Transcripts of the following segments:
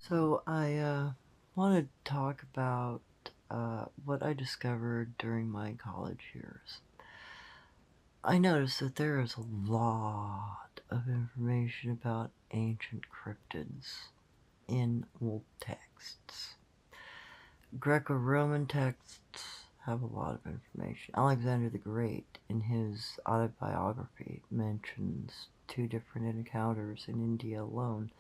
So I want to talk about what I discovered during my college years. I noticed that there is a lot of information about ancient cryptids in old texts. Greco-Roman texts have a lot of information. Alexander the Great, in his autobiography, mentions 2 different encounters in India alone.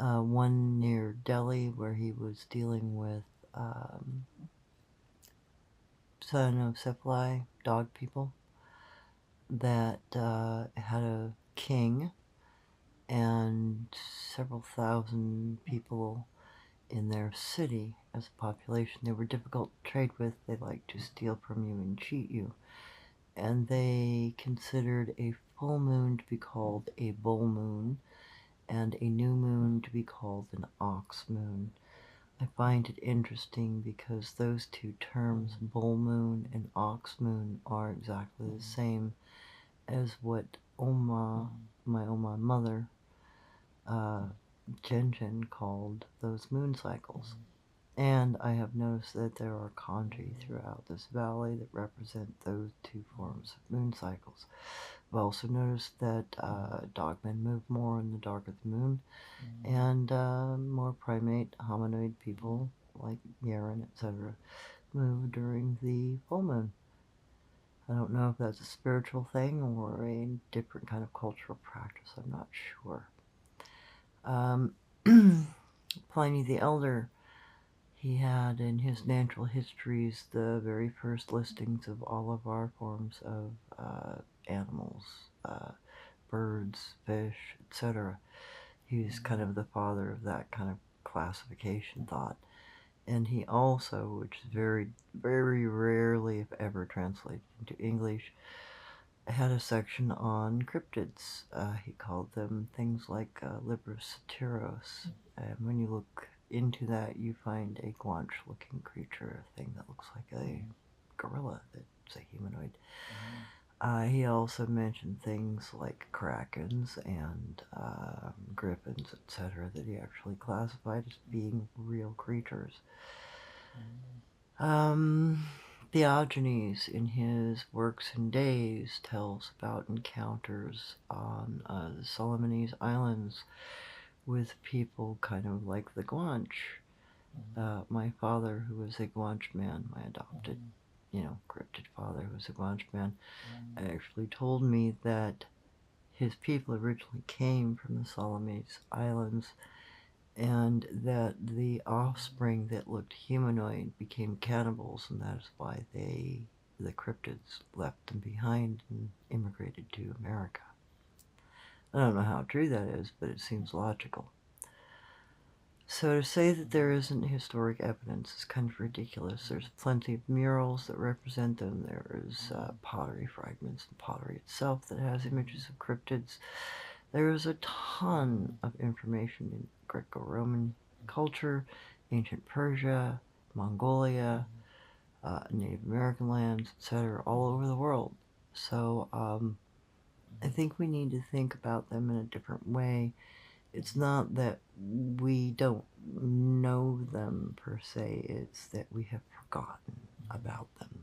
One near Delhi, where he was dealing with cynocephaly, dog people, that had a king and several thousand people in their city as a population. They were difficult to trade with. They liked to steal from you and cheat you. And they considered a full moon to be called a bull moon and a new moon to be called an ox moon. I find it interesting because those 2 terms, bull moon and ox moon, are exactly the same as what my Oma mother, Jen called those moon cycles. And I have noticed that there are kanji throughout this valley that represent those 2 forms of moon cycles. I've also noticed that dogmen move more in the dark of the moon, and more primate hominoid people like Yaren, etc., move during the full moon. I don't know if that's a spiritual thing or a different kind of cultural practice. I'm not sure. Pliny the Elder, he had in his natural histories the very first listings of all of our forms of animals, birds, fish, etc. He's kind of the father of that kind of classification thought. And he also, which is very, very rarely, if ever, translated into English, had a section on cryptids. He called them things like Librosateros. And when you look into that, you find a guanch-looking creature, a thing that looks like a gorilla, that's a humanoid. He also mentioned things like krakens and griffins, etc., that he actually classified as being real creatures. Theogenes, in his Works and Days, tells about encounters on the Solomonese Islands with people kind of like the Guanche. My father, who was a Guanche man, my adopted, cryptid father, who was a Guanche man, actually told me that his people originally came from the Solomonese Islands, and that the offspring that looked humanoid became cannibals, and that is why the cryptids, left them behind and immigrated to America. I don't know how true that is, but it seems logical. So to say that there isn't historic evidence is kind of ridiculous. There's plenty of murals that represent them. There is pottery fragments and pottery itself that has images of cryptids. There is a ton of information in Greco-Roman culture, ancient Persia, Mongolia, Native American lands, etc., all over the world. So I think we need to think about them in a different way. It's not that we don't know them per se, it's that we have forgotten about them.